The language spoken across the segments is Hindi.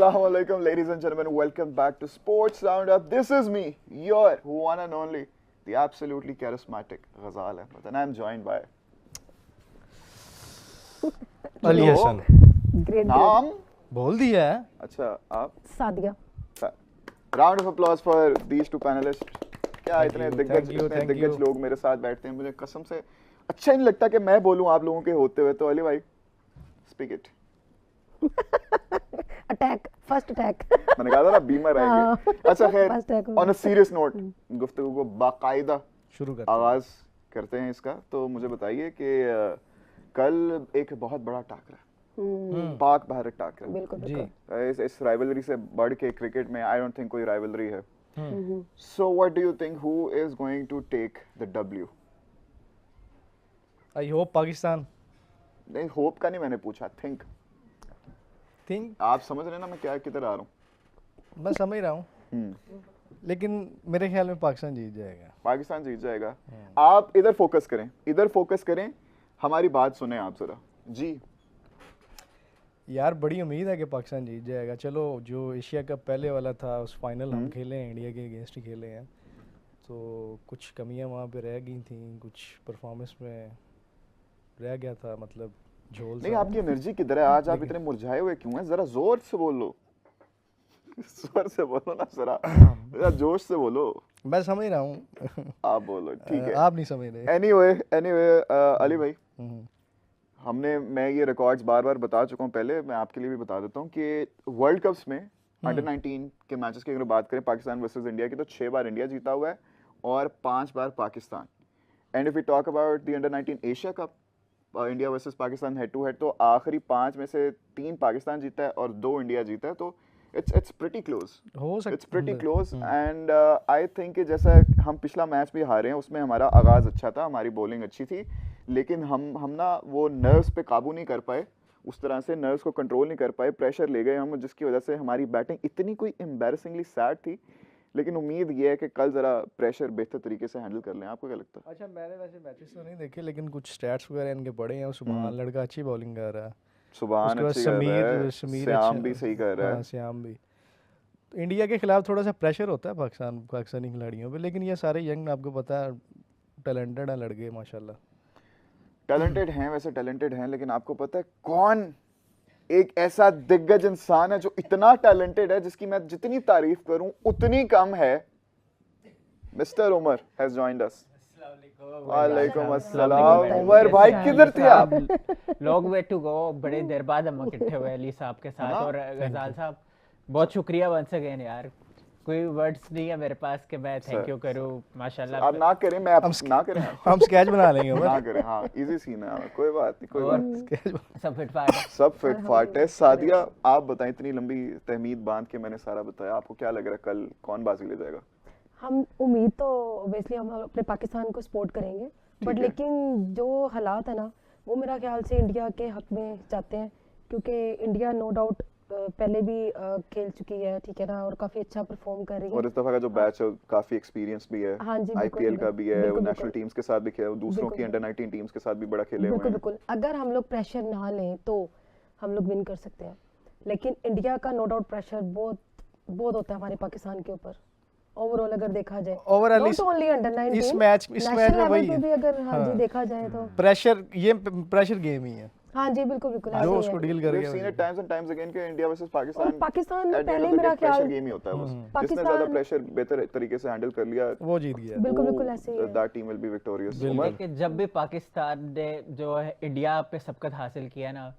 Assalamu alaikum, ladies and gentlemen. Welcome back to Sports Roundup. This is me, your one and only, the absolutely charismatic Ghazal Ahmed, and I'm joined by Ali Hasan great नाम. बोल दिया है. अच्छा, आप. Sadia. Round of applause for these two panelists. क्या इतने दिग्गज you. लोग मेरे साथ बैठते हैं, मुझे कसम से अच्छा नहीं लगता कि मैं बोलूं आप लोगों के होते हुए. तो अली भाई, speak it. Attack, first attack. मैंने कहा था ना बीमर आएंगे. अच्छा खैर, First attack on a serious note, गुफ्तगू को बाकायदा शुरू करते आगाज करते हैं इसका. तो मुझे बताइए कि कल एक बहुत बड़ा टाकरा, पाक भारत टाकरा, बिल्कुल जी. बिल्कुल. इस राइवलरी से बढ़ के क्रिकेट में आई डोंट थिंक कोई राइवलरी है. So what do you think, who is going to take the W? I hope Pakistan. नहीं, होप का नहीं मैंने पूछा, थिंक. आप समझ रहे हैं ना मैं क्या किधर आ रहा हूँ? मैं समझ रहा हूँ, लेकिन मेरे ख्याल में पाकिस्तान जीत जाएगा. पाकिस्तान जीत जाएगा. आप इधर फोकस करें, हमारी बात सुने आप जरा जी. यार बड़ी उम्मीद है कि पाकिस्तान जीत जाएगा. चलो, जो एशिया कप पहले वाला था उस फाइनल हम खेले हैं, इंडिया के अगेंस्ट ही खेले हैं, तो कुछ कमियां वहाँ पे रह गई थी, कुछ परफॉर्मेंस में रह गया था, मतलब झोल. नहीं, आपकी एनर्जी किधर है आज? आप इतने मुरझाए हुए क्यों हैं? जरा जोर से बोलो. जोर से बोलो ना, जरा जोश से बोलो. मैं समझ रहा हूँ. आप बोलो, ठीक है. आप नहीं समझ रहे. एनीवे अली भाई, मैं ये रिकॉर्ड्स बार बार बता चुका हूँ पहले, मैं आपके लिए भी बता देता हूँ कि वर्ल्ड कप्स में अंडर 19 के मैचेस की अगर बात करें पाकिस्तान वर्सेस इंडिया की, तो 6 बार इंडिया जीता हुआ है और 5 बार Pakistan. And if we talk about the under 19 Asia cup, India versus Pakistan head to head, तो आखिरी 5 में से 3 पाकिस्तान जीता है और 2 इंडिया जीता है. तो इट्स प्रीटी क्लोज. हो सकता है. It's pretty close. And I think कि जैसा हम पिछला मैच भी हारे हैं, उसमें हमारा आगाज़ अच्छा था, हमारी बॉलिंग अच्छी थी, लेकिन हम ना वो नर्व्स पे काबू नहीं कर पाए, उस तरह से नर्व्स को कंट्रोल नहीं कर पाए, प्रेशर ले गए हम, जिसकी वजह से हमारी बैटिंग इतनी कोई एम्बैरसिंगली सैड थी. लेकिन उम्मीद ये है कि कल ज़रा प्रेशर बेहतर तरीके से हैंडल कर लें. आपको क्या लगता है? अच्छा, मैंने वैसे मैचेस तो नहीं देखे, लेकिन कुछ स्टैट्स वगैरह इनके पढ़े हैं. सुभान लड़का अच्छी बॉलिंग कर रहा है. सुभान अच्छी कर रहा है, श्याम भी सही कर रहा है. श्याम भी. तो इंडिया के खिलाफ थोड़ा सा प्रेशर होता है पाकिस्तानी खिलाड़ियों पे, लेकिन ये सारे यंग, आपको पता है, टैलेंटेड हैं लड़के माशाल्लाह. टैलेंटेड हैं, वैसे टैलेंटेड हैं, लेकिन आपको पता है कौन एक ऐसा दिग्गज इंसान है जो इतना टैलेंटेड है, जिसकी मैं जितनी तारीफ करूं उतनी कम है? Mister Umar has joined us. वालेकुम अस्सलाम. उमर भाई, किधर थे आप? Long way to go. बड़े देर बाद हम इकट्ठे हुए अली साहब के साथ. और गजाल साहब, बहुत शुक्रिया वंस अगेन यार. कोई वर्ड्स नहीं है मेरे पास कि मैं थैंक यू करूं. माशाल्लाह. आप ना करें, मैं आप ना करें. हम स्केच बना लेंगे. ना करें, हाँ, इजी सीन है, कोई बात नहीं, कोई बात नहीं. सब फिटफाट है. सब फिटफाट है. सादिया, आप बताएं, इतनी लंबी तहमीद बांध के मैंने सारा बताया, आपको क्या लग रहा है कल कौन बाजी ले जाएगा? हम उम्मीद तो ऑब्वियसली हम अपने पाकिस्तान को सपोर्ट करेंगे, बट लेकिन जो हालात है ना, वो मेरा ख्याल से इंडिया के हक में जाते हैं, क्योंकि इंडिया नो डाउट पहले भी खेल चुकी है, ठीक है ना, और काफी अच्छा परफॉर्म कर रही है. और इस दफा का जो बैच है काफी एक्सपीरियंस भी है. हाँ जी, आईपीएल का भी है, वो नेशनल टीम्स के साथ भी खेला, दूसरों की अंडर 19 टीम्स के साथ भी बड़ा खेले हुए हैं. बिल्कुल. अगर हम लोग प्रेशर ना लें तो हम लोग विन कर सकते हैं, लेकिन इंडिया का नो डाउट प्रेशर बहुत बहुत होता है हमारे पाकिस्तान के ऊपर. ओवरऑल अगर देखा जाए, ओवरऑल नॉट ओनली अंडर 19, इस मैच में वही पे भी अगर हाँ जी देखा जाए तो प्रेशर गेम ही है. हाँ जी, बिल्कुल जो उसको डील कर We've seen it times and times again कि इंडिया वर्सेस पाकिस्तान में पहले मेरा ख्याल गेम ही होता है बस. जिसने ज्यादा प्रेशर बेहतर तरीके से हैंडल कर लिया वो जीत गया. बिल्कुल ऐसे ही है. That team will be victorious. कि जब भी पाकिस्तान ने जो है इंडिया पे सबकत हासिल किया ना,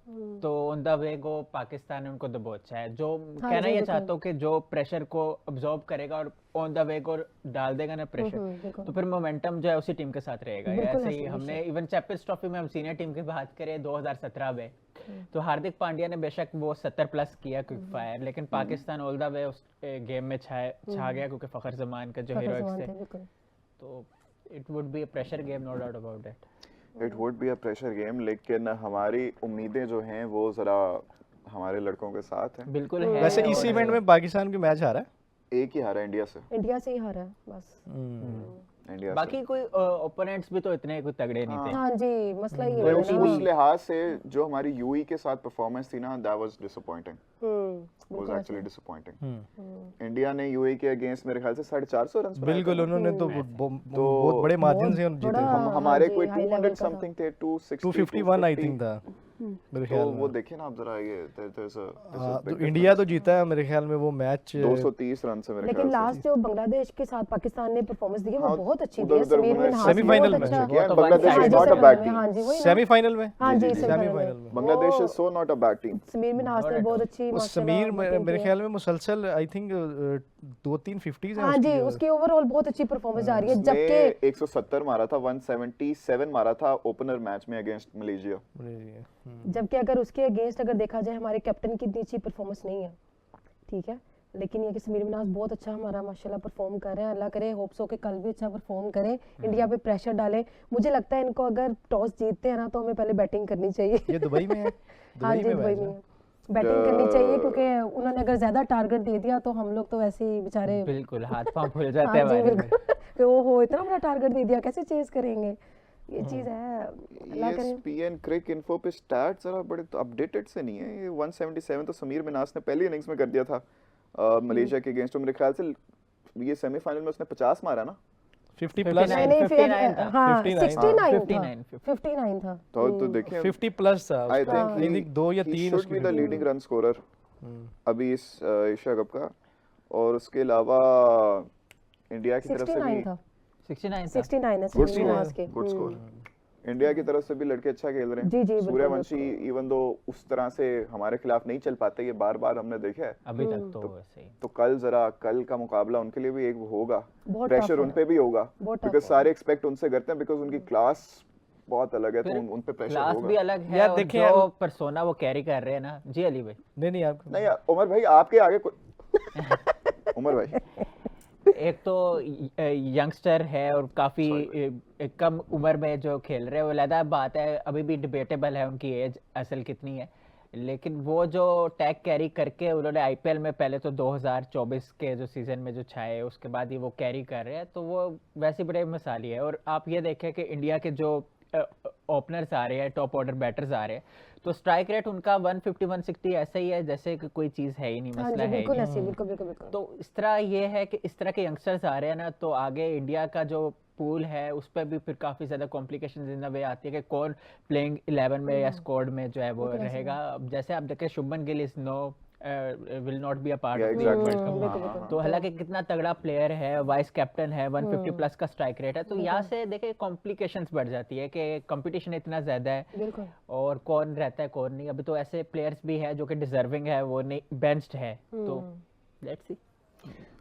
तो उन द वे को पाकिस्तान ने उनको दबोचा है. जो कहना ये चाहता हूँ कि जो प्रेशर को अब्सॉर्ब करेगा और ऑन द वे को डाल देगा ना प्रेशर, तो फिर मोमेंटम जो है उसी टीम के साथ रहेगा. ऐसे ही हमने इवन चैंपियंस ट्रॉफी में हम सीनियर टीम की बात करें 2017 में, तो हार्दिक पांड्या ने बेशक वो 70 प्लस किया क्विक फायर, लेकिन पाकिस्तान ऑल द वे उस गेम में छा गया, क्योंकि फखर जमान का जो हीरोइक्स थे. तो it would be a pressure game, no doubt about that. It would be a pressure game, लेकिन हमारी उम्मीदें जो हैं वो जरा हमारे लड़कों के साथ हैं. बिल्कुल है. वैसे इस इवेंट में पाकिस्तान की मैच हारा है, एक ही हारा इंडिया से ही हारा है बस. इंडिया बाकी कोई ओपोनेंट्स भी तो इतने कोई तगड़े नहीं थे। हाँ जी, मसला ये से है उस ना। लिहाज से जो हमारी यूई के साथ परफॉर्मेंस थी ना, दैट वाज डिसअपॉइंटिंग, वाज बिल्कुल एक्चुअली ऐसे। डिसअपॉइंटिंग। इंडिया ने यूई के अगेंस्ट मेरे ख्याल से 450 रन बनाए थे बिल्कुल ना। उन्होंने तो बहुत बड़े मार्जिन से जीते थोड़ा थे। हम हाँ हमारे जी, कोई हाई 200 लेवल का था। समथिंग थे, 260 251 आई 250 थिंक था मेरे तो ख्याल वो में। देखिए ना आप जरा, ये there's a तो big इंडिया तो difference। जीता है मेरे ख्याल में वो मैच 230 रन से मेरे लेकिन ख्याल से। लास्ट जो बांग्लादेश के साथ पाकिस्तान ने परफॉर्मेंस दी है वो हाँ, बहुत अच्छी दी उधर है। उधर समीर उन्होंने मिन्हास ने सेमीफाइनल बहुत में अच्छा किया। तो बांग्लादेश हाँ इज जी, नॉट अ सेमीफाइनल बैड में, टीम। हाँ जी, वही ना। सेमीफाइनल में। हाँ जी, जी, जी, सेमीफाइनल में। बांग्लादेश वो is so not a bad team. Sameer Minhas ने बहुत अच्छी वो माशाल्लाह समीर बैटिंग मेरे की है। ख्याल में मुसलसल आई थिंक 2-3 50s हैं हाँ जी, उसकी ओवरऑल बहुत अच्छी परफॉर्मेंस जा रही है, जबकि उसने 170 मारा था, 177 मारा था ओपनर मैच में अगेंस्ट मलेशिया। जबकि अगर उसके अगेंस्ट अगर देखा जाए हमारे कैप्टन की इतनी अच्छी परफॉर्मेंस नहीं है, ठीक है, लेकिन ये कि समीर मिन्हास बहुत अच्छा हमारा माशाल्लाह परफॉर्म कर रहे हैं। अल्लाह करे होप्स हो कि कल भी अच्छा परफॉर्म करें, इंडिया पे प्रेशर डालें। मुझे लगता है इनको अगर टॉस जीतते हैं ना तो हमें पहले बैटिंग करनी चाहिए। ये दुबई में है। हाँ जी, दुबई में बैटिंग करनी चाहिए, क्योंकि उन्होंने अगर ज्यादा टारगेट दे दिया तो हम लोग तो वैसे ही बेचारे बिल्कुल हाथ पांव फूल हाँ जाते हैं जी, हमारे। बिल्कुल कि वो हो इतना बड़ा टारगेट दे दिया, कैसे चेज करेंगे, ये चीज है। अल्लाह करे। ESPN क्रिक इन्फो पे स्टैट्स जरा बड़े तो अपडेटेड से नहीं है। ये 177 तो समीर मिन्हास ने पहली इनिंग्स में कर दिया था मलेशिया के अगेंस्ट। तो मेरे ख्याल से ये सेमीफाइनल में उसने 50 मारा ना, 50 प्लस 59 नहीं, फिर 59 था। हाँ 59 69 59 था, 59 था। तो देखिए 50 प्लस था आई उसका। थिंक I think 2 या 3 should be the leading run scorer अभी इस एशिया कप का। और उसके अलावा इंडिया की तरफ से 69 भी था, 69 था। 69 है गुड समीर मिन्हास के। Score, good score. इंडिया की तरफ से भी लड़के अच्छा खेल रहे जी, हैं। जी, बिल्कुल, सूर्यवंशी इवन दो उस तरह से हमारे खिलाफ नहीं चल पाते, ये बार बार हमने देखा है। अभी तक तो वैसे ही। तो कल का मुकाबला उनके लिए भी एक होगा, बहुत प्रेशर tough उन पे भी होगा, बहुत tough बिकॉज है। सारे एक्सपेक्ट उनसे करते हैं, बिकॉज उनकी क्लास बहुत अलग है, तो उन पे प्रेशर क्लास भी होगा। अलग है यार और देखें जो पर्सोना वो कैरी कर रहे हैं ना। जी अली भाई। नहीं आप नहीं यार, उमर भाई आपके आगे उमर भाई एक तो यंगस्टर है और काफी कम उम्र में जो खेल रहे हैं, वो अलग बात है, अभी भी डिबेटेबल है उनकी एज असल कितनी है, लेकिन वो जो टैग कैरी करके उन्होंने आईपीएल में पहले तो 2024 के जो सीजन में जो छाए, उसके बाद ही वो कैरी कर रहे हैं, तो वो वैसे बड़े मिसाली है। और आप ये देखें कि इंडिया के जो ओपनर्स आ रहे हैं, टॉप ऑर्डर बैटर्स आ रहे हैं, तो स्ट्राइक रेट उनका 150 160 ऐसा ही है जैसे कि कोई चीज़ है ही नहीं, हाँ मसला जी, है ही बिल्कुल नहीं। ऐसे, बिल्कुल बिल्कुल बिल्कुल। तो इस तरह ये है कि इस तरह के यंगस्टर्स आ रहे हैं ना, तो आगे इंडिया का जो पूल है उस पर भी फिर काफ़ी ज़्यादा कॉम्प्लिकेशन इन वे आती है कि कौन प्लेइंग 11 में या स्क्वाड में जो है वो रहेगा। अब जैसे आप देखें Shubman Gill is no will not be a part of the World Cup. तो हालांकि कितना तगड़ा प्लेयर है, वाइस कैप्टन है, 150 प्लस का स्ट्राइक रेट है, तो यहाँ से देखे कॉम्प्लिकेशंस बढ़ जाती है कि कंपटीशन इतना ज़्यादा है बिल्कुल। और कौन रहता है कौन नहीं। अभी तो ऐसे प्लेयर्स भी है जो कि डिजर्विंग है, वो नहीं बेंच्ड है, तो लेट्स सी।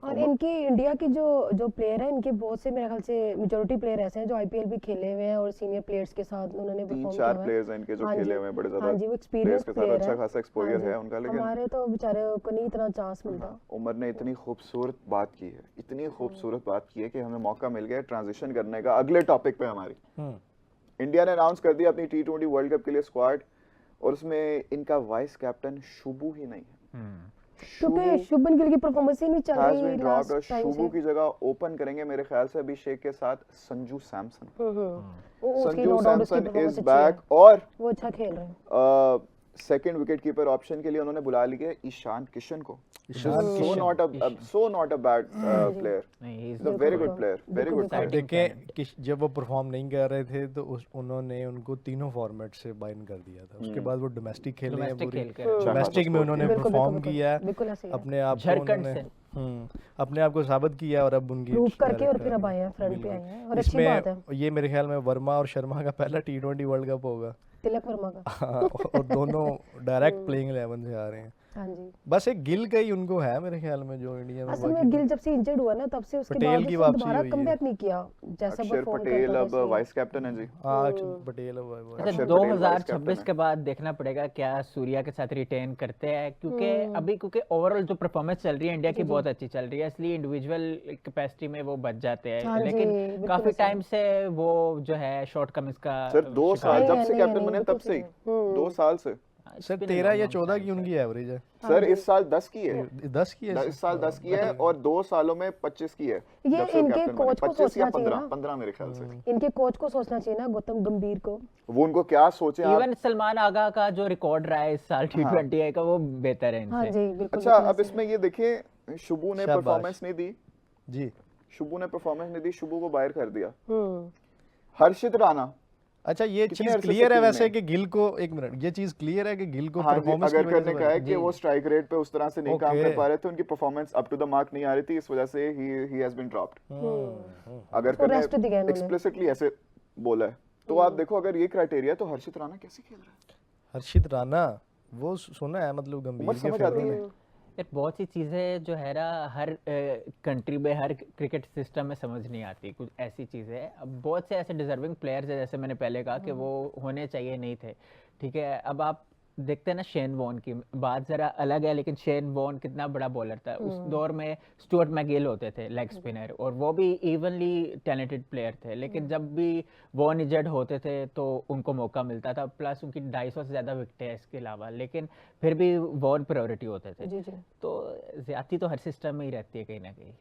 और इनकी इंडिया की जो प्लेयर है, इनके बहुत से मेरे ख्याल से मेजॉरिटी प्लेयर ऐसे हैं जो आईपीएल भी खेले हुए हैं और सीनियर प्लेयर्स के साथ उन्होंने परफॉर्म किया 3-4 हुआ है। प्लेयर्स हैं इनके जो हाँ खेले जी, हुए हैं, बड़े ज्यादा हाँ जी, वो प्लेयर्स एक्सपीरियंस के साथ प्लेयर अच्छा है। खासा हाँ एक्सपोजर जी, है उनका। लेकिन हमारे तो बेचारे को नहीं इतना चांस मिलता। उमर ने इतनी खूबसूरत बात की है, इतनी खूबसूरत बात की है कि हमें मौका मिल गया ट्रांजिशन करने का अगले टॉपिक पे हमारी। इंडिया ने अनाउंस कर दिया अपनी T20 वर्ल्ड कप के लिए स्क्वाड, और उसमें इनका वाइस कैप्टन शुभू ही नहीं है। क्योंकि शुभमन गिल की परफॉर्मेंस ही नहीं चल has रही been dropped, और लास्ट टाइम शुभू से। की जगह ओपन करेंगे मेरे ख्याल से अभिषेक के साथ संजू सैमसन। उसकी संजू नो डाउट उसकी सैमसन परफॉर्मेंस इज अच्छी है, बैक, और वो अच्छा खेल रहे हैं। सेकंड विकेट कीपर ऑप्शन के लिए उन्होंने बुला लिया ईशान किशन को। Ishan so Kishan. Not a bad player, नहीं, he is is a very good player, very good player. देखें कि जब वो परफॉर्म नहीं कर रहे थे तो उन्होंने उनको तीनों फॉर्मेट से बाइन कर दिया था। उसके बाद वो डोमेस्टिक खेले हैं, डोमेस्टिक पूरी खेल कर डोमेस्टिक में उन्होंने बिल्कुल, परफॉर्म बिल्कुल, किया बिल्कुल ऐसे ही है। अपने आप को झारखंड उन्होंने से। अपने आप को साबित किया और अब उनकी प्रूव अच्छी करके और फिर डायरेक्टर अब आए हैं, फ्रंट पे आए हैं और अच्छी बात है। इसमें ये मेरे ख्याल में वर्मा और शर्मा का पहला T20 वर्ल्ड कप होगा। तिलक वर्मा का। हाँ, और दोनों डायरेक्ट प्लेइंग 11 से आ रहे हैं। हाँ जी, बस एक गिल का ही उनको है मेरे ख्याल में जो इंडिया में। असल में गिल जब से इंजर्ड हुआ ना तब से उसके पटेल बाद की उसने वापसी दोबारा हुई है। कमबैक नहीं किया जैसा अक्षर परफॉर्म पटेल करता अब था। वाइस कैप्टन है जी। हाँ पटेल अब अच्छा, अक्षर पटेल वाइस 2026 कैप्टन के बाद देखना पड़ेगा क्या सूर्या के साथ रिटेन करते हैं, क्योंकि अभी क्योंकि ओवरऑल जो परफॉर्मेंस चल रही है इंडिया की बहुत अच्छी चल रही है, इसलिए इंडिविजुअल कैपेसिटी में वो बच जाते हाँ हैं, जी, लेकिन बिल्कुल काफी ऐसा टाइम से वो जो है शॉर्टकमिंग्स का सर 2 साल नहीं, जब से नहीं, कैप्टन नहीं, बने बिल्कुल तब से ही, सही है। 2 साल से। सर 13 या 14 की उनकी एवरेज है। सर इस साल 10 की है, 10 की है इस साल 10 की है और 2 सालों में 25 की है। ये जब से इनके कैप्टन बने, कोच को 25 या सोचना चाहिए 15 ना। 15 मेरे ख्याल से। इनके कोच को सोचना चाहिए ना, गौतम गंभीर को। वो उनको क्या सोचे आप। इवन सलमान आगा का जो रिकॉर्ड रहा है इस साल T20 का वो बेहतर है हाँ इनसे। जी बिल्कुल। अच्छा अब इसमें ये देखिए शुभू ने शाबाश। परफॉर्मेंस नहीं दी, जी। शुभू ने परफॉर्मेंस नहीं दी, शुभू को बाहर कर दिया। हम्म। हर्षित राणा, अच्छा ये कितने चीज अरसे से क्लियर है टीम वैसे में? कि गिल को, एक मिनट, ये चीज क्लियर है कि गिल को हाँ जी, परफॉर्मेंस की अगर वजह करने से का है बाहर- कि वो स्ट्राइक रेट पे उस तरह से नहीं काम Okay. कर पा रहे थे, उनकी performance up to the mark नहीं आ रही थी, इस वजह से ही हैज बीन ड्रॉप्ड। अगर उसको rest दिया करने इन्होंने। एक्सप्लिसिटली ऐसे बोला है तो आप देखो अगर ये क्राइटेरिया तो हर्षित राणा कैसे खेल रहा है। हर्षित राणा वो सुना है मतलब उम्र गंभीर के समझ आती फेवरेट है। है। यार बहुत सी चीज़ें जो है ना हर कंट्री में, हर क्रिकेट सिस्टम में समझ नहीं आती, कुछ ऐसी चीज़ें हैं। अब बहुत से ऐसे डिजर्विंग प्लेयर्स हैं, जैसे मैंने पहले कहा कि वो होने चाहिए नहीं थे, ठीक है। अब आप देखते हैं ना शेन वॉन की बात ज़रा अलग है, लेकिन शेन वॉन कितना बड़ा बॉलर था उस दौर में। स्टुअर्ट मैगिल होते थे लेग स्पिनर, और वो भी इवनली टैलेंटेड प्लेयर थे, लेकिन जब भी वॉन इंजर्ड होते थे तो उनको मौका मिलता था, प्लस उनकी 250 से ज़्यादा विकेटें हैं इसके अलावा, लेकिन फिर भी वॉन प्रायोरिटी होते थे। जी जी। तो ज्यादती तो हर सिस्टम में ही रहती है कहीं ना कहीं।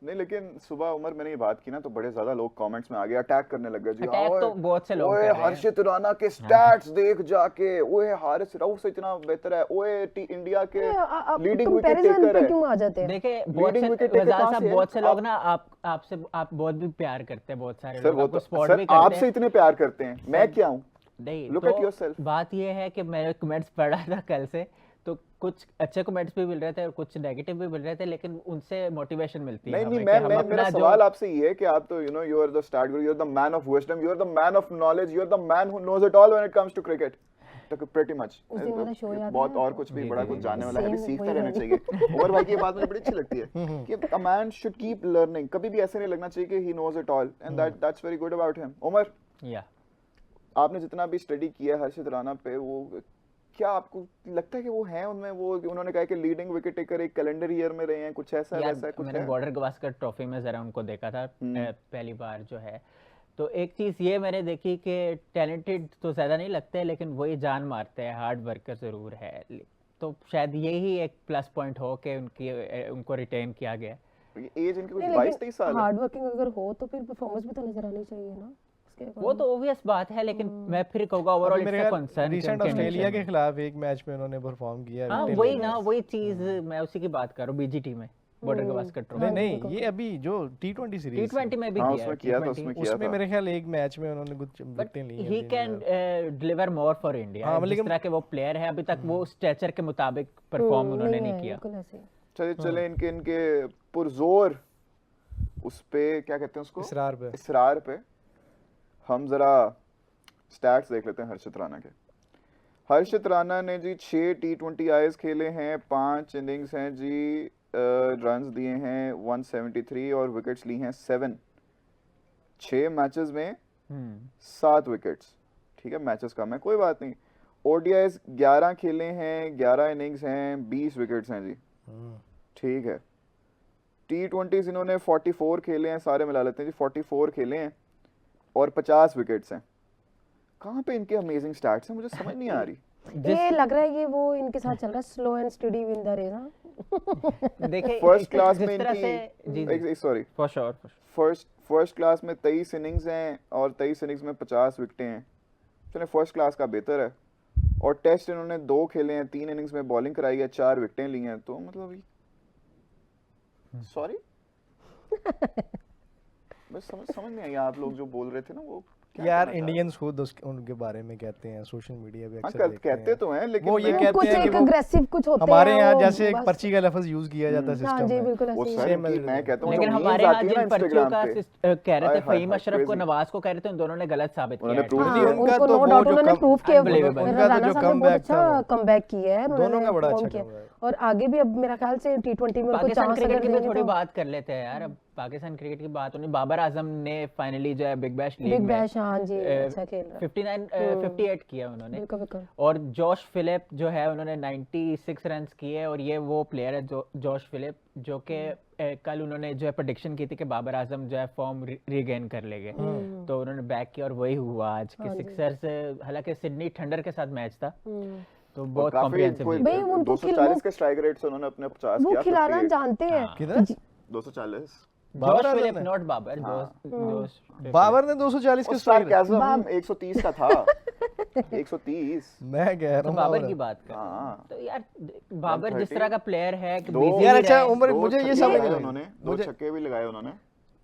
नहीं लेकिन सुबह उमर मैंने ये बात की ना तो बड़े ज्यादा लोग कमेंट्स में आ गए, अटैक करने लग गए जी। अटैक ओए, तो बहुत से लोग ओए कर रहे हैं। हर्षित राणा के स्टैट्स देख जाके, ओए हारिस राउफ से इतना बेहतर है, ओए इंडिया के लीडिंग विकेट कंपैरिजन टेकर पे है। क्यों आ जाते हैं? देखिए Leading बहुत wicket से taker वजाल कहाँ साहब, से है? बहुत से लोग ना आप बहुत भी प्यार करते हैं, बहुत सारे सर लोग वो आपको तो सपोर्ट सर भी करते आपसे हैं। इतने प्यार करते हैं, मैं क्या हूँ। नहीं Look तो at yourself. बात ये है कि मैंने कमेंट्स पढ़ा था कल से, तो कुछ अच्छे कमेंट्स भी मिल रहे थे और कुछ नेगेटिव भी मिल रहे थे, लेकिन उनसे मोटिवेशन मिलती है नहीं हमें नहीं कि हम मैं मेरा अपना सवाल आपसे ये है कि आप तो you know you are the start guru, you are the man of wisdom, you are the man of knowledge, you are the man who knows it all when it comes to cricket. तो प्रीटी मच उस दिन वाला show याद है बहुत और आपको? कुछ भी जी, बड़ा जी, कुछ जी, जानने वाला है, भी Same सीखते वही रहना वाली। चाहिए। उमर भाई की ये बात मुझे बड़ी अच्छी लगती है कि a man should keep learning, कभी भी ऐसे नहीं लगना चाहिए कि he knows it all, and that's very good about him. Umar या आपने जितना भी स्टडी किया है हर्षित राणा पे, वो क्या आपको लगता है कि वो है उनमें, वो उन्होंने कहा कि लीडिंग विकेट टेकर एक कैलेंडर ईयर में रहे हैं, कुछ ऐसा यार वैसा कुछ मैंने है? बॉर्डर गवास्कर ट्रॉफी में जरा उनको देखा था पहली बार जो है, तो एक चीज़ ये मैंने देखी कि टैलेंटेड तो ज़्यादा नहीं लगते, लेकिन वही जान मारते हैं, हार्ड वर्कर ज़रूर है। तो शायद यही एक प्लस पॉइंट हो कि उनको रिटेन किया गया। एज इनकी कुछ नहीं, 22-23 साल है। हार्ड वर्किंग अगर हो तो फिर परफॉर्मेंस भी तो नजर आनी चाहिए ना उसके वो तो ऑब्वियस बात है, लेकिन मैं फिर कहूँगा ओवरऑल मेरे इट्स अ ख्याल कंसर्न। रिसेंट ऑस्ट्रेलिया के खिलाफ एक मैच में उन्होंने परफॉर्म किया है हाँ विकेट वही लेने ना, में। वही चीज़ मैं उसी की बात कर रहा हूँ, बीजीटी में बॉर्डर गवास्कर ट्रॉफी। नहीं नहीं ये अभी जो T20 सीरीज T20 में भी हाँ किया उसमें किया था, T20 उसमें किया उसमें था। मेरे ख्याल एक मैच में उन्होंने कुछ बट विकेटें ली he can deliver more for India. हाँ, जिस लेकिन- तरह के वो प्लेयर है, अभी तक वो स्ट्रेचर के मुताबिक परफॉर्म उन्होंने नहीं किया। बिल्कुल ऐसे ही। चले चले इनके पुरजोर उस पे क्या कहते हैं उसको, इसरार पे। इसरार पे हम जरा स्टैट्स देख लेते हैं हर्षित राणा के। हर्षित राणा ने जी 6 T20 आईज खेले हैं, 5 इनिंग्स हैं जी, रन्स दिए हैं 173 और विकेट्स ली हैं 7। 6 मैचेस में 7 विकेट्स, ठीक है मैचेस कम है कोई बात नहीं। ओडीआईज 11 खेले हैं, 11 इनिंग्स हैं, 20 विकेट्स हैं जी, ठीक है। T20s इन्होंने 44 खेले हैं, सारे मिला लेते हैं जी, 44 खेले हैं और 50 विकेट्स हैं। कहाँ पे इनके अमेजिंग स्टैट्स हैं, मुझे समझ नहीं आ रही। ये लग रहा है कि वो इनके साथ चल रहा है, slow and study win the race ना। देखिए फर्स्ट क्लास जिस में तरह से जी इनकी sorry for sure first class में 23 इनिंग्स हैं और 23 इनिंग्स में 50 विकेटें हैं, चलिए फर्स्ट क्लास का बेहतर है। और टेस्ट इन्होंने 2 खेले हैं, 3 इनिंग्स में बॉलिंग कराई है, 4 विकेटें ली हैं, तो मतलब सॉरी बस समझ नहीं आई आप लोग जो बोल रहे थे ना वो क्या यार कहना चाह रहे इंडियंस खुद उनके बारे में कहते हैं, सोशल मीडिया पे हैं। अक्सर हाँ, देखते कहते हैं। तो हैं लेकिन वो ये मैं- कहते कुछ हैं कि एक वो अग्रेसिव कुछ होते हैं हमारे यहाँ वो जैसे एक बस- पर्ची का लफ्ज यूज किया जाता है हाँ सिस्टम जी में। बिल्कुल वो ऐसे ही सर है। Same इनकी as- मैं कहता हूँ लेकिन जो हमारे memes यहाँ आती है ना जिन पर्चियों Instagram का पे, कह रहे थे हाय, फहीम हाय, अशरफ को crazy। नवाज को कह रहे थे, उन दोनों ने गलत साबित किया उन्होंने है। prove हाँ, दिया। उनका उनको तो नो वो डाउट जो उन्होंने कम- प्रूव किया। Unbelievable। उनका तो राणा जो साहब ने बहुत comeback अच्छा था वो। कमबैक किया है दोनों उन्होंने का बड़ा perform अच्छा किया। comeback। और आगे भी अब मेरा ख्याल से T20 में उनको पाकिस्तान चांस क्रिकेट अगर की भी देंगे थोड़ी तो बात कर लेते हैं यार। अब पाकिस्तान क्रिकेट की बात होनी, बाबर आजम ने फाइनली जो है बिग बैश लीग बिग में बैश हाँ जी अच्छा खेल रहा है। 58 किया उन्होंने। बिल्कुल बिल्कुल। और जॉश फिलिप जो है उन्होंने 96 रन्स किए, और ये वो प्लेयर है जॉश फिलिप जो कि कल उन्होंने जो है प्रेडिक्शन की थी कि बाबर आजम जो है फॉर्म रीगेन कर लेंगे, तो उन्होंने बैक किया और वही हुआ आज के हाँ जी। सिक्सर्स। हालांकि सिडनी थंडर के साथ मैच था, तो बहुत काफी कॉम्प्रिहेंसिव कोई भाई उनको 240 के स्ट्राइक रेट से उन्होंने अपने 50 वो किया, खिलाना 58 जानते हैं। किधर? 240। बाबर जोश आजम फिलिप ने? नॉट बाबर, हाँ। जोश बाबर ने 240 के और स्ट्राइक रेट। सार्काज़म 130 का था। 130। मैं कह रहा तो हूँ बाबर की बात कर। हाँ। तो यार बाबर जिस 130 तरह का प्लेयर है कि दो- busy यार भी अच्छा रहे। उम्र, दो मुझे ये छक्के समझ लगाए नहीं उन्होंने, दो मुझे छक्के भी लगाए उन्होंने।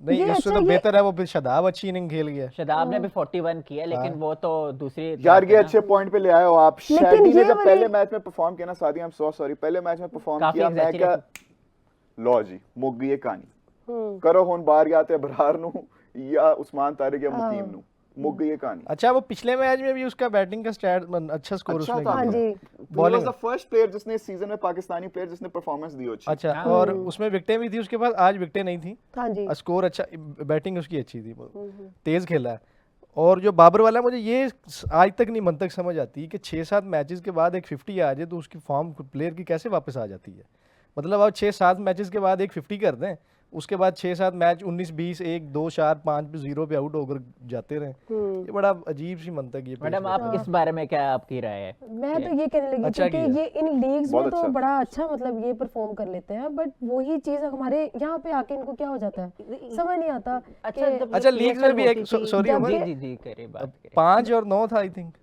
नहीं, ये इससे अच्छा, तो ये- बेहतर है वो फिर शदाब अच्छी इनिंग खेल गया। शदाब ने भी 41 किया, लेकिन वो तो दूसरी यार तरफ ये है ना। अच्छे पॉइंट पे ले आए हो आप। लेकिन शैडी ने ये जब वाली- पहले मैच में परफॉर्म किया ना, सादी आई एम सो सॉरी, पहले मैच में परफॉर्म काफी किया, मैं क्या लो जी मुक गई ये कहानी। करो हुन बाहर या ते बरार नु या उस्मान तारिक या मुकीम नु, मुक गई ये कहानी। अच्छा वो पिछले मैच में भी उसका बैटिंग का स्टैट अच्छा स्कोर अच्छा उसने था। हाँ किया। जी, He Bowling was the first player जिसने इस सीजन में पाकिस्तानी प्लेयर जिसने परफॉर्मेंस दी अच्छी। अच्छा, और उसमें विकेटें भी थी उसके पास, आज विकेटें नहीं थी, हाँ जी। स्कोर अच्छा, बैटिंग उसकी अच्छी थी, तेज खेला है। और जो बाबर वाला, मुझे ये आज तक नहीं मन तक समझ आती कि 6-7 मैचेस के बाद एक 50 आ जाए तो उसकी फॉर्म प्लेयर की कैसे वापस आ जाती है। मतलब आप 6-7 मैचेस के बाद एक 50 कर दें, उसके बाद 6-7 मैच 19-20 1 2 4 5 पे 0 पे आउट होकर जाते रहे। ये बड़ा अजीब सी मंतक ये। मैडम आप इस बारे में क्या आपकी राय है? मैं तो ये कहने लगी अच्छा क्योंकि किया। ये इन लीग्स में बहुत तो अच्छा। बड़ा अच्छा मतलब ये परफॉर्म कर लेते हैं, बट वही चीज हमारे यहाँ पे आके इनको क्या हो जाता है समझ नहीं आता अच्छा कि- जब अच्छा, ये लीग्स में भी एक होती थी- सॉरी जब उमर, ये- जी जी जी करे बात करे। 5 और 9 था आई थिंक,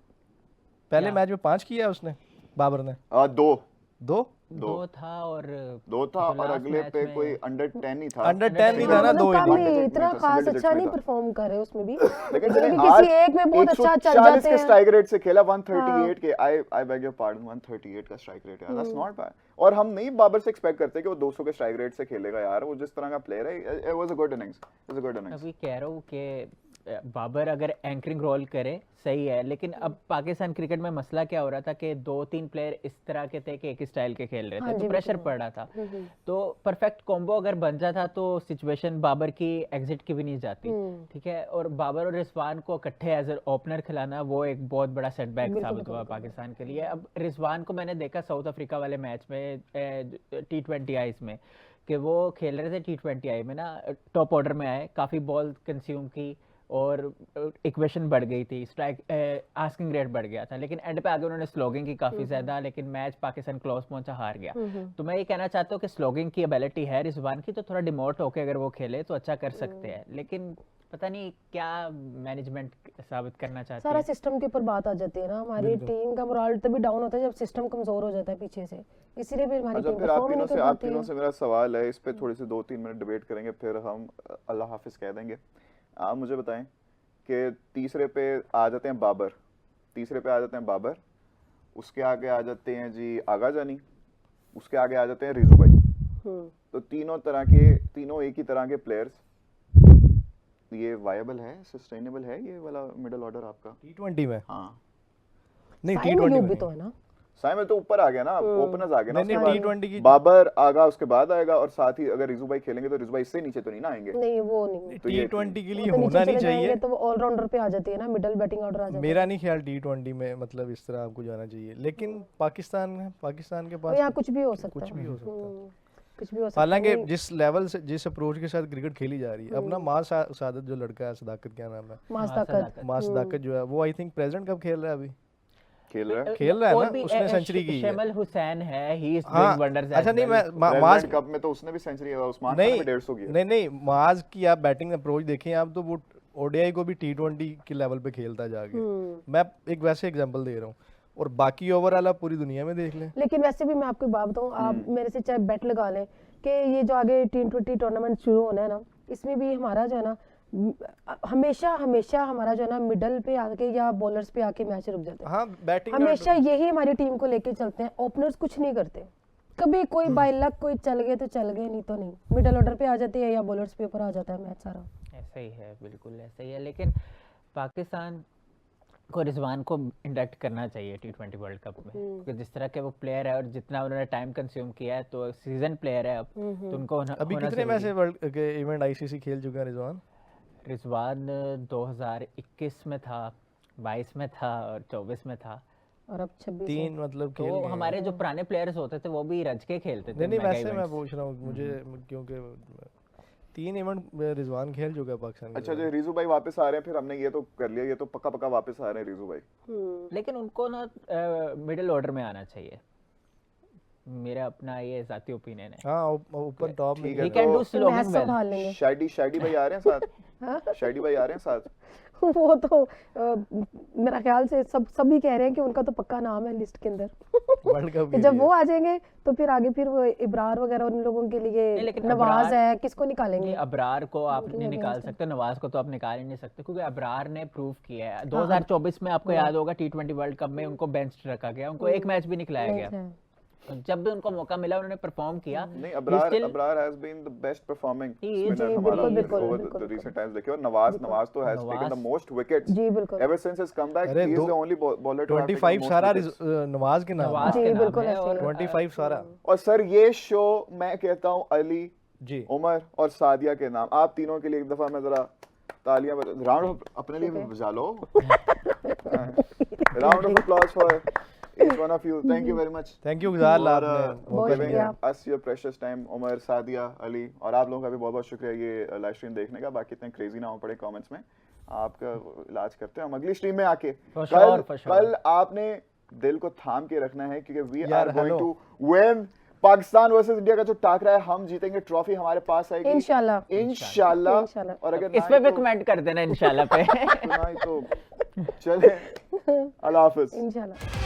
पहले क्या? मैच में 5 किया उसने बाबर ने। दो दो था और और last अगले match पे में- कोई अंडर 10 ही था। अंडर 10 नहीं था ना, मतलब 2 कम ही ही, थे। इतना में था, खास single अच्छा digits नहीं में था। परफॉर्म कर रहे उसमें भी। लेकिन कभी जिन्हें किसी आज एक में बहुत अच्छा चल 140 जाते के हैं। स्ट्राइक रेट से खेला, 138 के, आई बेग योर पार्डन, 138 का स्ट्राइक रेट यार, दैट्स नॉट बैड। और हम नहीं बाबर से एक्सपेक्ट करते कि वो 200 के स्ट्राइक रेट से खेलेगा यार, वो जिस तरह का प्लेयर है, it was a good innings, it was a good innings. अभी कह रहा हूँ कि बाबर अगर एंकरिंग रोल करे सही है, लेकिन अब पाकिस्तान क्रिकेट में मसला क्या हो रहा था कि 2-3 प्लेयर इस तरह के थे कि एक ही स्टाइल के खेल रहे थे, तो प्रेशर पड़ रहा था। तो परफेक्ट कॉम्बो अगर बन जाता तो सिचुएशन बाबर की एग्जिट की भी नहीं जाती, ठीक है। और बाबर और रिजवान को इकट्ठे एज ए ओपनर खिलाना वो एक बहुत बड़ा सेटबैक साबित हुआ पाकिस्तान के लिए। अब रिजवान को मैंने देखा साउथ अफ्रीका वाले मैच में T20 आईज में कि वो खेल रहे थे T20 आई में ना, टॉप ऑर्डर में आए, काफ़ी बॉल कंज्यूम की और इक्वेशन बढ़ गई थी, स्ट्राइक आस्किंग रेट बढ़ गया था, लेकिन एंड पे आगे उन्होंने स्लोगिंग की काफ़ी ज़्यादा, लेकिन मैच पाकिस्तान क्लोज पहुंचा, हार गया। तो मैं ये कहना चाहता हूँ कि स्लोगिंग की एबिलिटी है रिजवान की, तो थोड़ा डिमोट होकर अगर वो खेले तो अच्छा कर सकते हैं, लेकिन पता नहीं क्या मैनेजमेंट साबित करना चाहती सारा है। सिस्टम के ऊपर बात आ जाती है ना, हमारी टीम का मोरल तभी डाउन होता है जब सिस्टम कमजोर हो जाता है पीछे से, इसीलिए फिर हमारी अच्छा, टीम फिर आप परफॉर्म नहीं कर तीनों पाती से मेरा सवाल है, इस पे थोड़ी सी 2-3 मिनट डिबेट करेंगे, फिर हम अल्लाह हाफिज कह देंगे। आप मुझे बताएं कि तीसरे पे आ जाते हैं बाबर, उसके आगे आ जाते हैं जी आगा जानी, उसके आगे आ जाते हैं रिजू भाई। तो तीनों एक ही तरह के प्लेयर्स, ये वायबल है, सस्टेनेबल है ये वाला मिडिल ऑर्डर आपका T20 में? हाँ, नहीं, साइम T20 अयूब में भी नहीं। तो है ना, साइम में तो ऊपर आ गया ना, ओपनर्स आ गए ना, नहीं, उसके बाद T20 की बाबर आगा, उसके बाद आएगा, और साथ ही अगर रिजू भाई खेलेंगे तो रिजू भाई इससे नीचे तो नहीं ना आएंगे। नहीं वो नहीं, तो ये T20 के लिए वो तो नीचे होना चले नहीं जाएंगे चाहिए। तो वो ऑलराउंडर पे आ जाती है ना, मिडिल बैटिंग ऑर्डर आ जाता है। मेरा नहीं ख्याल T20 में मतलब इस तरह आपको जाना चाहिए, लेकिन पाकिस्तान के और पास यहाँ कुछ भी हो सकता कुछ है, भी हो सकता है। कुछ भी हो सकता है। हालांकि नहीं, जिस लेवल से, जिस अप्रोच के साथ क्रिकेट खेली जा रही है अब ना, सादत जो लड़का है, सदाकत क्या नाम है, मास ताकत, सदाकत जो है वो आई थिंक प्रेजेंट कब खेल रहा है अभी, खेल रहा है खेल रहा है और ना, भी, उसने सेंचुरी की है। शमल हुसैन है, ही इज हाँ, डूइंग वंडर्स। अच्छा नहीं, मैं माज प्रेसिडेंट कप में तो उसने भी सेंचुरी है, उस्मान खान नहीं में 150 किया। नहीं माज की आप बैटिंग अप्रोच देखें आप, तो वो ओडीआई को भी T20 के लेवल पे खेलता जाके। मैं एक वैसे एग्जांपल दे रहा हूँ, और बाकी ओवरऑल आप पूरी दुनिया में देख लें। लेकिन वैसे भी मैं आपको एक बात बताऊं, आप मेरे से चाहे बेट लगा लें कि ये जो आगे T20 टूर्नामेंट शुरू होना है ना, इसमें भी हमारा जो है ना हमेशा हमारा जो है ना मिडल पे आके या बॉलर्स पे आके मैच रुक जाते हैं। हाँ, बैटिंग हमेशा यही हमारी टीम को लेके चलते हैं, ओपनर्स कुछ नहीं करते कभी, कोई बाय लक कोई चल गए तो चल गए, नहीं तो नहीं, मिडल ऑर्डर पे आ जाती है या बॉलर्स पे ऊपर आ जाता है मैच सारा। ऐसा ही है, बिल्कुल ऐसा ही है, लेकिन पाकिस्तान को रिजवान को इंडक्ट करना चाहिए T20 वर्ल्ड कप में, क्योंकि जिस तरह के वो प्लेयर है और जितना उन्होंने टाइम कंज्यूम किया है, तो सीजन प्लेयर है अब, तो उनको अभी कितने मैच वर्ल्ड के इवेंट आईसीसी खेल चुका है रिजवान 2021 में था, 22 में था और 24 में था, और अब 26 3 मतलब खेल तो गए। हमारे जो पुराने प्लेयर्स होते थे वो भी रज के खेलते थे। नहीं मेगा वैसे मैं इवेंट्स। पूछ रहा हूँ मुझे, क्योंकि 3 इवेंट रिजवान खेल चुका है पाकिस्तान के अच्छा साथ। जो रिजू भाई वापस आ रहे हैं, फिर हमने ये तो कर लिया, ये तो पक्का पक्का वापस आ रहे हैं रिजू भाई। लेकिन उनको ना मिडिल ऑर्डर में आना चाहिए, मेरा अपना ये जाती ओपिनियन है। हाँ ऊपर टॉप में ठीक है, He can तो do slow मैच well. संभाल लेंगे। शादी भाई आ रहे हैं साथ, शादी भाई आ रहे हैं साथ। वो तो मेरा ख्याल से सभी कह रहे हैं कि उनका तो पक्का नाम है लिस्ट के अंदर। वर्ल्ड कप कि जब वो आ जाएंगे तो फिर आगे फिर वो इब्रार वगैरह उन लोगों के लिए लेकिन नवाज अबरार- है, किसको निकालेंगे? नहीं, अबरार को आप नहीं निकाल सकते, नवाज को तो आप निकाल ही नहीं सकते, क्योंकि अबरार ने प्रूव किया है 2024 में, आपको याद होगा T20 वर्ल्ड कप में उनको बेंच रखा गया, उनको एक मैच भी नहीं खिलाया गया। जब भी उनको मौका मिला उन्होंने परफॉर्म किया। नहीं, He Abrar still- has been the best performing He is, spinner जी, हमारा बिल्कुल, ओवर बिल्कुल, द रीसेंट टाइम्स। देखिए, और नवाज तो has taken the Nawaz- most wickets जी बिल्कुल एवर सिंस हिज कमबैक। अरे ही इज द दो- ओनली बॉलर टू 25 सारा नवाज के नाम नवाज है। के जी, नाम बिल्कुल है, ऐसे और ही है। 25 सारा और सर ये शो मैं कहता हूँ अली, जी। उमर और सादिया के नाम, आप तीनों के लिए एक दफा मैं जरा तालियां राउंड अपने लिए भी बजा लो। Round of applause for each one of you. Thank you very much. Thank you गुजार और, आपने बहुत giving शुक्रिया। us your precious time, Umar, Sadia, Ali, और आप लोगों का भी बहुत बहुत शुक्रिया ये लाइव स्ट्रीम देखने का। बाकी इतने क्रेजी ना हो पड़े कमेंट्स में, आपका इलाज करते हैं हम अगली स्ट्रीम में आके। For sure, for sure. कल आपने दिल को थाम के रखना है, क्योंकि वी यार, are going hello. To win Pakistan versus India का जो टाकरा है, हम जीतेंगे, ट्रॉफी हमारे पास आएगी इंशाल्लाह। इंशाल्लाह। इंशाल्लाह। और अगर इस ना पे ही भी तो- कमेंट कर देना इंशाल्लाह पे। तो ना ही तो चले, अल्लाह हाफिज। इंशाल्लाह।